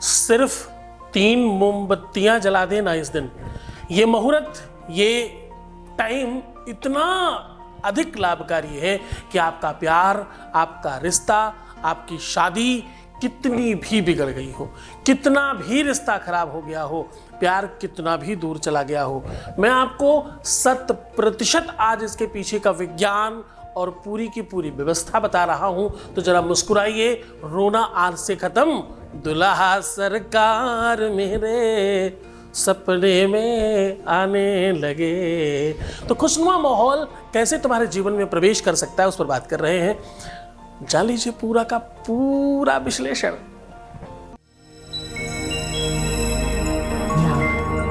सिर्फ 3 मोमबत्तियां जला देना इस दिन। ये मुहूर्त, ये टाइम इतना अधिक लाभकारी है कि आपका प्यार, आपका रिश्ता, आपकी शादी कितनी भी बिगड़ गई हो, कितना भी रिश्ता खराब हो गया हो, प्यार कितना भी दूर चला गया हो, मैं आपको 100% आज इसके पीछे का विज्ञान और पूरी की पूरी व्यवस्था बता रहा हूं। तो जरा मुस्कुराइए, रोना आज से खत्म। दुल्हा सरकार मेरे सपने में आने लगे। तो खुशनुमा माहौल कैसे तुम्हारे जीवन में प्रवेश कर सकता है, उस पर बात कर रहे हैं। जान लीजिए पूरा का पूरा विश्लेषण।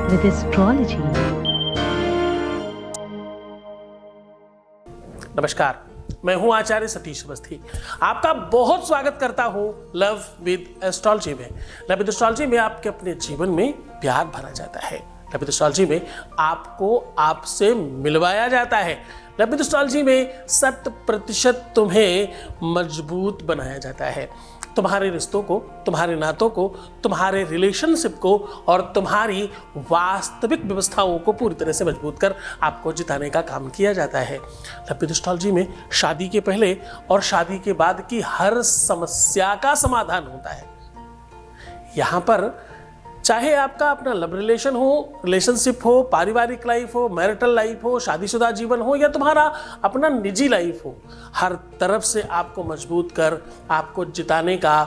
With astrology. नमस्कार, मैं हूं आचार्य सतीश अवस्थी। आपका बहुत स्वागत करता हूं लव विद एस्ट्रोलॉजी में। लव विद एस्ट्रोलॉजी में आपके अपने जीवन में प्यार भरा जाता है। लव विद एस्ट्रोलॉजी में आपको आपसे मिलवाया जाता है। लव विद एस्ट्रोलॉजी में 100% तुम्हें मजबूत बनाया जाता है। तुम्हारे रिश्तों को, तुम्हारे नातों को, तुम्हारे रिलेशनशिप को और तुम्हारी वास्तविक व्यवस्थाओं को पूरी तरह से मजबूत कर आपको जिताने का काम किया जाता है। लव विद एस्ट्रोलॉजी में शादी के पहले और शादी के बाद की हर समस्या का समाधान होता है। यहाँ पर चाहे आपका अपना लव रिलेशन हो, रिलेशनशिप हो, पारिवारिक लाइफ हो, मैरिटल लाइफ हो, शादीशुदा जीवन हो या तुम्हारा अपना निजी लाइफ हो, हर तरफ से आपको मजबूत कर आपको जिताने का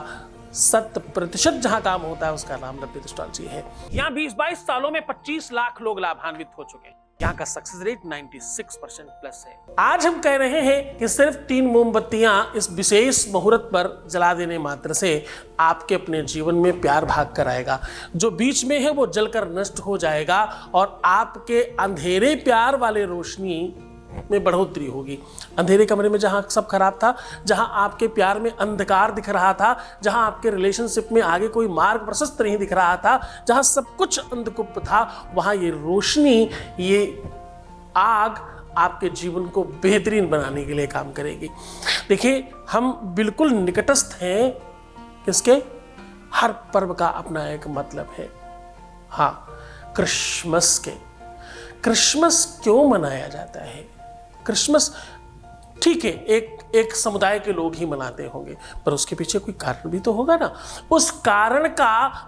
100% जहां काम होता है उसका नाम लव विद एस्ट्रोलॉजी है। यहाँ 20-22 सालों में 25 लाख लोग लाभान्वित हो चुके हैं। यहाँ का सक्सेस रेट 96% प्लस है। आज हम कह रहे हैं कि सिर्फ 3 मोमबत्तियां इस विशेष मुहूर्त पर जला देने मात्र से आपके अपने जीवन में प्यार भाग कर आएगा। जो बीच में है वो जलकर नष्ट हो जाएगा और आपके अंधेरे प्यार वाले रोशनी में बढ़ोतरी होगी। अंधेरे कमरे में जहां सब खराब था, जहां आपके प्यार में अंधकार दिख रहा था, जहां आपके रिलेशनशिप में आगे कोई मार्ग प्रशस्त नहीं दिख रहा था, जहां सब कुछ अंधकुप था, वहां ये रोशनी, ये आग आपके जीवन को बेहतरीन बनाने के लिए काम करेगी। देखिए, हम बिल्कुल निकटस्थ हैं किसके? हर पर्व का अपना एक मतलब है। हाँ, क्रिसमस के। क्रिसमस क्यों मनाया जाता है? क्रिसमस ठीक है, एक समुदाय के लोग ही मनाते होंगे, पर उसके पीछे कोई कारण भी तो होगा ना। उस कारण का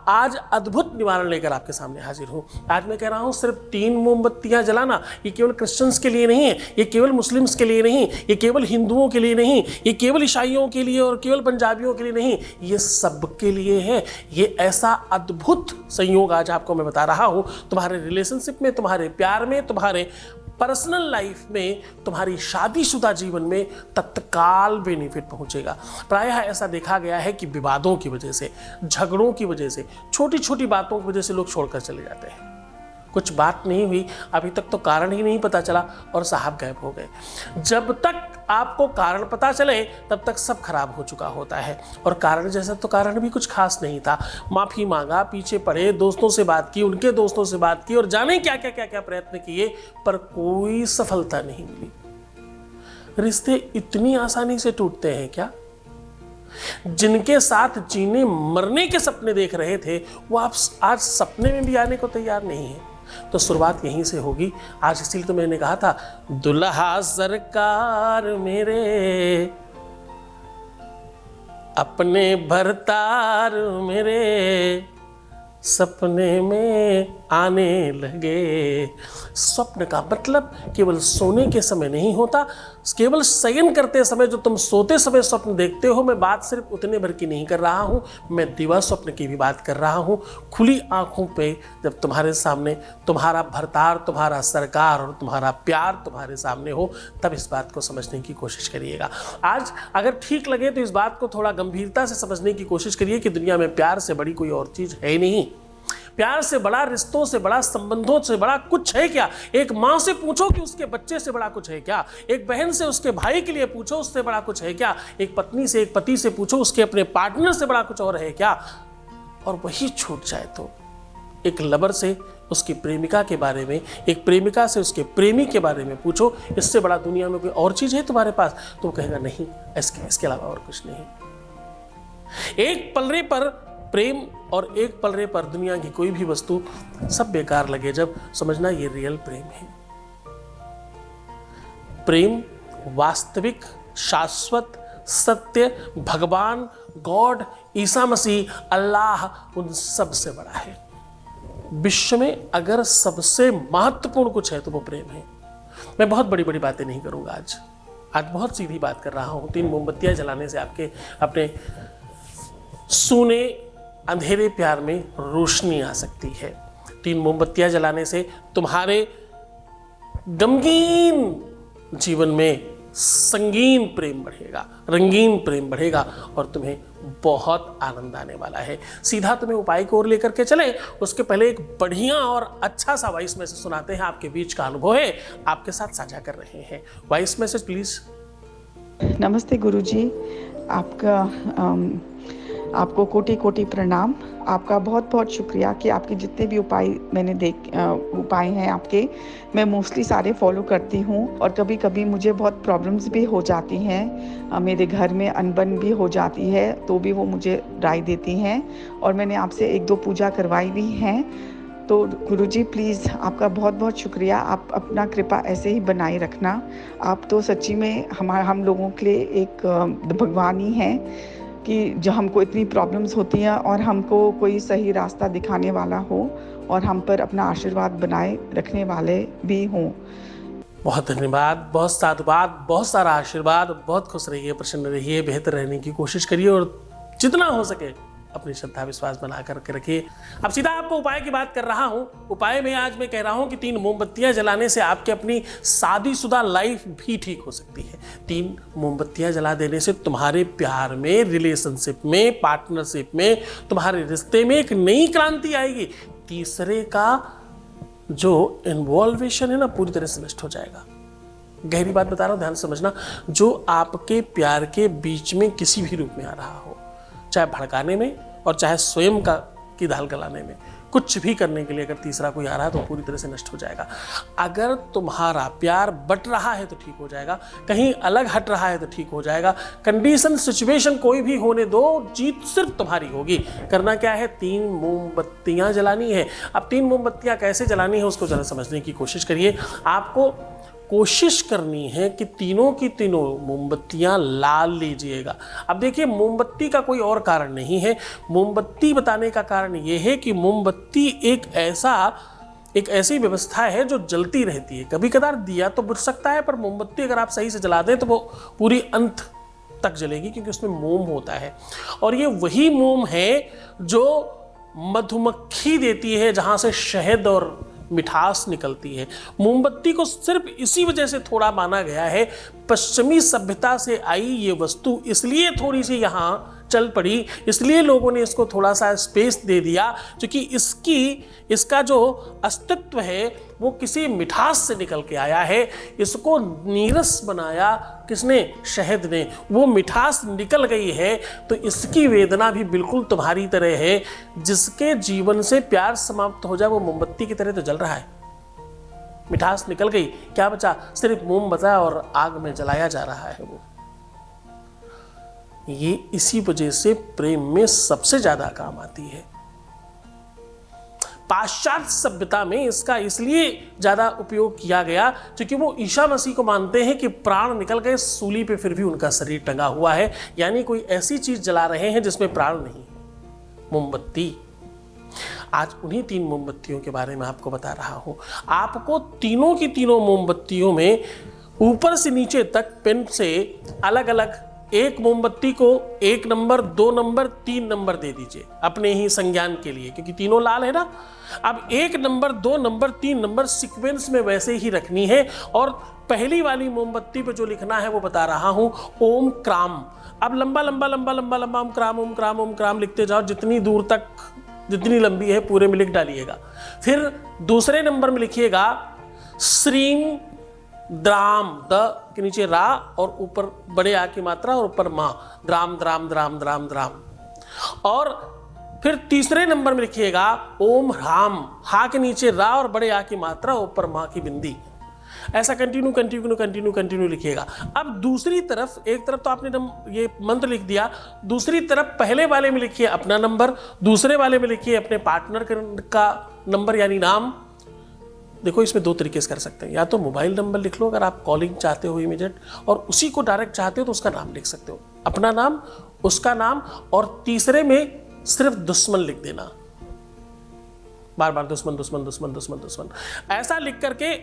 आज अद्भुत निवारण लेकर आपके सामने हाजिर हूं। आज मैं कह रहा हूं सिर्फ 3 मोमबत्तियां जलाना, ये केवल क्रिश्चियंस के लिए नहीं है, ये केवल मुस्लिम्स के लिए नहीं, ये केवल हिंदुओं के लिए नहीं, ये केवल ईसाइयों के लिए और केवल पंजाबियों के लिए नहीं, ये सबके लिए है। ये ऐसा अद्भुत संयोग आज आपको मैं बता रहा हूं, तुम्हारे रिलेशनशिप में, तुम्हारे प्यार में, तुम्हारे पर्सनल लाइफ में, तुम्हारी शादीशुदा जीवन में तत्काल बेनिफिट पहुंचेगा। प्रायः ऐसा देखा गया है कि विवादों की वजह से, झगड़ों की वजह से, छोटी छोटी बातों की वजह से लोग छोड़कर चले जाते हैं। कुछ बात नहीं हुई, अभी तक तो कारण ही नहीं पता चला और साहब गायब हो गए। जब तक आपको कारण पता चले तब तक सब खराब हो चुका होता है। और कारण जैसा तो कारण भी कुछ खास नहीं था। माफी मांगा, पीछे पड़े, दोस्तों से बात की, उनके दोस्तों से बात की और जाने क्या क्या क्या क्या प्रयत्न किए, पर कोई सफलता नहीं मिली। रिश्ते इतनी आसानी से टूटते हैं क्या? जिनके साथ जीने मरने के सपने देख रहे थे, वो आप आज सपने में भी आने को तैयार नहीं है। तो शुरुआत यहीं से होगी। आज इसीलिए तो मैंने कहा था, दुल्हा सरकार मेरे अपने भरतार मेरे सपने में आने लगे। स्वप्न का मतलब केवल सोने के समय नहीं होता, केवल शयन करते समय जो तुम सोते समय स्वप्न देखते हो, मैं बात सिर्फ उतने भर की नहीं कर रहा हूँ, मैं दिवा स्वप्न की भी बात कर रहा हूँ। खुली आंखों पे जब तुम्हारे सामने तुम्हारा भरतार, तुम्हारा सरकार और तुम्हारा प्यार तुम्हारे सामने हो, तब इस बात को समझने की कोशिश करिएगा। आज अगर ठीक लगे तो इस बात को थोड़ा गंभीरता से समझने की कोशिश करिए कि दुनिया में प्यार से बड़ी कोई और चीज़ है ही नहीं। प्यार से बड़ा, रिश्तों से बड़ा, संबंधों से बड़ा कुछ है क्या? एक माँ से पूछो कि उसके बच्चे से बड़ा कुछ है क्या? एक बहन से उसके भाई के लिए पूछो, उससे बड़ा कुछ है क्या? एक पत्नी से, एक पति से पूछो, उसके अपने पार्टनर से बड़ा कुछ और है क्या? और वही छूट जाए तो एक लवर से उसकी प्रेमिका के बारे में, एक प्रेमिका से उसके प्रेमी के बारे में पूछो, इससे बड़ा दुनिया में कोई और चीज़ है तुम्हारे पास? तो कहेगा नहीं, इसके अलावा और कुछ नहीं। एक पलड़े पर प्रेम और एक पलड़े पर दुनिया की कोई भी वस्तु सब बेकार लगे जब, समझना ये रियल प्रेम है। प्रेम वास्तविक, शाश्वत, सत्य, भगवान, गॉड, ईसा मसीह, अल्लाह उन सब से बड़ा है। विश्व में अगर सबसे महत्वपूर्ण कुछ है तो वो प्रेम है। मैं बहुत बड़ी बड़ी बातें नहीं करूंगा आज बहुत सीधी बात कर रहा हूं। 3 मोमबत्तियां जलाने से आपके अपने सूने अंधेरे प्यार में रोशनी आ सकती है। 3 मोमबत्तियां जलाने से तुम्हारे गमगीन जीवन में संगीन प्रेम बढ़ेगा, रंगीन प्रेम बढ़ेगा और तुम्हें बहुत आनंद आने वाला है। सीधा तुम्हें उपाय की ओर लेकर के चले, उसके पहले एक बढ़िया और अच्छा सा वॉइस मैसेज सुनाते हैं। आपके बीच का अनुभव है, आपके साथ साझा कर रहे हैं। Voice message please. नमस्ते गुरुजी, आपको कोटि कोटि प्रणाम। आपका बहुत बहुत शुक्रिया कि आपके जितने भी उपाय मैंने उपाय हैं आपके, मैं मोस्टली सारे फॉलो करती हूँ। और कभी कभी मुझे बहुत प्रॉब्लम्स भी हो जाती हैं, मेरे घर में अनबन भी हो जाती है, तो भी वो मुझे राय देती हैं। और मैंने आपसे 1-2 पूजा करवाई भी हैं। तो गुरुजी प्लीज़ आपका बहुत बहुत शुक्रिया। आप अपना कृपा ऐसे ही बनाए रखना। आप तो सच्ची में हम लोगों के लिए एक भगवान ही हैं कि जो हमको इतनी प्रॉब्लम्स होती हैं और हमको कोई सही रास्ता दिखाने वाला हो और हम पर अपना आशीर्वाद बनाए रखने वाले भी हों। बहुत धन्यवाद, बहुत साधुवाद, बहुत सारा आशीर्वाद। बहुत खुश रहिए, प्रसन्न रहिए, बेहतर रहने की कोशिश करिए और जितना हो सके अपनी श्रद्धा विश्वास बना करके रखिए। अब सीधा आपको उपाय की बात कर रहा हूं। उपाय में आज मैं कह रहा हूं कि 3 मोमबत्तियां जलाने से आपकी अपनी शादीशुदा लाइफ भी ठीक हो सकती है। 3 मोमबत्तियां जला देने से तुम्हारे प्यार में, रिलेशनशिप में, पार्टनरशिप में, तुम्हारे रिश्ते में एक नई क्रांति आएगी। तीसरे का जो इन्वॉल्वेशन है ना, पूरी तरह से नष्ट हो जाएगा। गहरी बात बता रहा हूं, ध्यान से समझना। जो आपके प्यार के बीच में किसी भी रूप में आ रहा हो, चाहे भड़काने में और चाहे स्वयं की दाल गलाने में, कुछ भी करने के लिए अगर तीसरा कोई आ रहा है तो पूरी तरह से नष्ट हो जाएगा। अगर तुम्हारा प्यार बट रहा है तो ठीक हो जाएगा, कहीं अलग हट रहा है तो ठीक हो जाएगा। कंडीशन, सिचुएशन कोई भी होने दो, जीत सिर्फ तुम्हारी होगी। करना क्या है, 3 मोमबत्तियां जलानी है। अब 3 मोमबत्तियां कैसे जलानी है उसको जरा समझने की कोशिश करिए। आपको कोशिश करनी है कि तीनों की तीनों मोमबत्तियां लाल लीजिएगा। अब देखिए, मोमबत्ती का कोई और कारण नहीं है। मोमबत्ती बताने का कारण यह है कि मोमबत्ती एक ऐसी व्यवस्था है जो जलती रहती है। कभी कभार दिया तो बुझ सकता है, पर मोमबत्ती अगर आप सही से जला दें तो वो पूरी अंत तक जलेगी, क्योंकि उसमें मोम होता है। और ये वही मोम है जो मधुमक्खी देती है, जहां से शहद और मिठास निकलती है। मोमबत्ती को सिर्फ इसी वजह से थोड़ा माना गया है, पश्चिमी सभ्यता से आई ये वस्तु इसलिए थोड़ी सी यहाँ चल पड़ी, इसलिए लोगों ने इसको थोड़ा सा स्पेस दे दिया, क्योंकि इसका जो अस्तित्व है वो किसी मिठास से निकल के आया है। इसको नीरस बनाया किसने? शहद ने। वो मिठास निकल गई है तो इसकी वेदना भी बिल्कुल तुम्हारी तरह है। जिसके जीवन से प्यार समाप्त हो जाए वो मोमबत्ती की तरह तो जल रहा है। मिठास निकल गई, क्या बचा? सिर्फ मोम बचा और आग में जलाया जा रहा है। वो ये इसी वजह से प्रेम में सबसे ज्यादा काम आती है। पाश्चात्य सभ्यता में इसका इसलिए ज्यादा उपयोग किया गया क्योंकि वो ईसा मसीह को मानते हैं कि प्राण निकल गए सूली पे, फिर भी उनका शरीर टंगा हुआ है। यानी कोई ऐसी चीज जला रहे हैं जिसमें प्राण नहीं है। मोमबत्ती। आज उन्हीं 3 मोमबत्तियों के बारे में आपको बता रहा हूं। आपको तीनों की तीनों मोमबत्तियों में ऊपर से नीचे तक पेन से अलग अलग एक मोमबत्ती को 1 नंबर, 2 नंबर, 3 नंबर दे दीजिए अपने ही संज्ञान के लिए, क्योंकि तीनों लाल है ना। अब 1 नंबर, 2 नंबर, 3 नंबर सीक्वेंस में वैसे ही रखनी है। और पहली वाली मोमबत्ती पे जो लिखना है वो बता रहा हूं, ओम क्राम। अब लंबा लंबा लंबा लंबा लंबा ओम क्राम, ओम क्राम, ओम क्राम लिखते जाओ, जितनी दूर तक, जितनी लंबी है पूरे में लिख डालिएगा। फिर दूसरे नंबर में लिखिएगा श्रीम द्राम, द के नीचे रा और ऊपर बड़े आ की मात्रा और ऊपर माँ, dram dram dram dram dram. और फिर तीसरे नंबर में लिखिएगा ओम ह्राम, हा के नीचे रा और बड़े आ की मात्रा ऊपर माँ की बिंदी। ऐसा कंटिन्यू कंटिन्यू कंटिन्यू कंटिन्यू लिखिएगा। अब दूसरी तरफ, एक तरफ तो आपने ये मंत्र लिख दिया, दूसरी तरफ पहले वाले में लिखिए अपना नंबर, दूसरे वाले में लिखिए अपने पार्टनर का नंबर यानी नाम। देखो इसमें दो तरीके से कर सकते हैं, या तो मोबाइल नंबर लिख लो अगर आप कॉलिंग चाहते हो इमीडिएट, और उसी को डायरेक्ट चाहते हो तो उसका नाम लिख सकते हो, अपना नाम, उसका नाम, और तीसरे में सिर्फ दुश्मन लिख देना, बार बार दुश्मन दुश्मन दुश्मन दुश्मन दुश्मन ऐसा लिख करके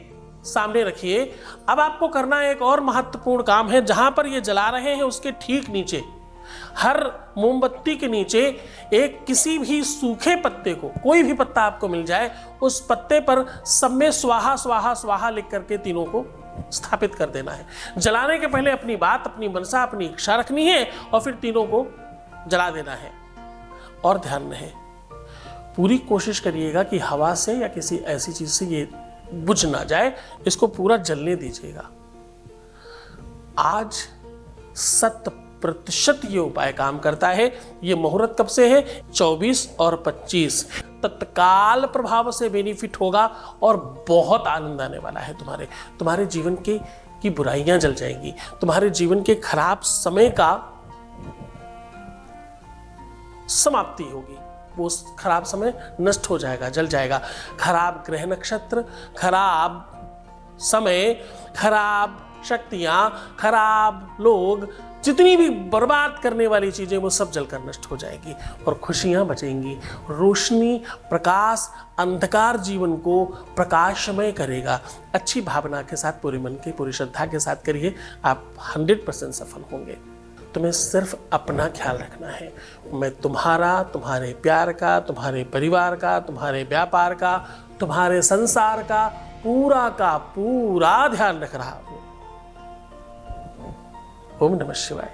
सामने रखिए। अब आपको करना एक और महत्वपूर्ण काम है, जहां पर ये जला रहे हैं उसके ठीक नीचे, हर मोमबत्ती के नीचे एक किसी भी सूखे पत्ते को, कोई भी पत्ता आपको मिल जाए, उस पत्ते पर सब में स्वाहा स्वाहा स्वाहा लिख करके तीनों को स्थापित कर देना है। जलाने के पहले अपनी बात, अपनी मनसा, अपनी इच्छा रखनी है और फिर तीनों को जला देना है। और ध्यान रहे, पूरी कोशिश करिएगा कि हवा से या किसी ऐसी चीज से ये बुझ ना जाए, इसको पूरा जलने दीजिएगा। आज 100% ये उपाय काम करता है। ये मुहूर्त कब से है? 24 और 25। तत्काल प्रभाव से बेनिफिट होगा और बहुत आनंद आने वाला है। तुम्हारे जीवन की बुराइयां जल जाएंगी, तुम्हारे जीवन के खराब समय का समाप्ति होगी, वो खराब समय नष्ट हो जाएगा, जल जाएगा। खराब ग्रह नक्षत्र, खराब समय, खराब शक्तियां, खराब लोग, जितनी भी बर्बाद करने वाली चीजें वो सब जलकर नष्ट हो जाएगी और खुशियां बचेंगी। रोशनी, प्रकाश, अंधकार जीवन को प्रकाशमय करेगा। अच्छी भावना के साथ, पूरे मन के, पूरी श्रद्धा के साथ करिए, आप 100% सफल होंगे। तुम्हें सिर्फ अपना ख्याल रखना है। मैं तुम्हारा, तुम्हारे प्यार का, तुम्हारे परिवार का, तुम्हारे व्यापार का, तुम्हारे संसार का पूरा ध्यान रख रहा हूं। ओम नमः शिवाय।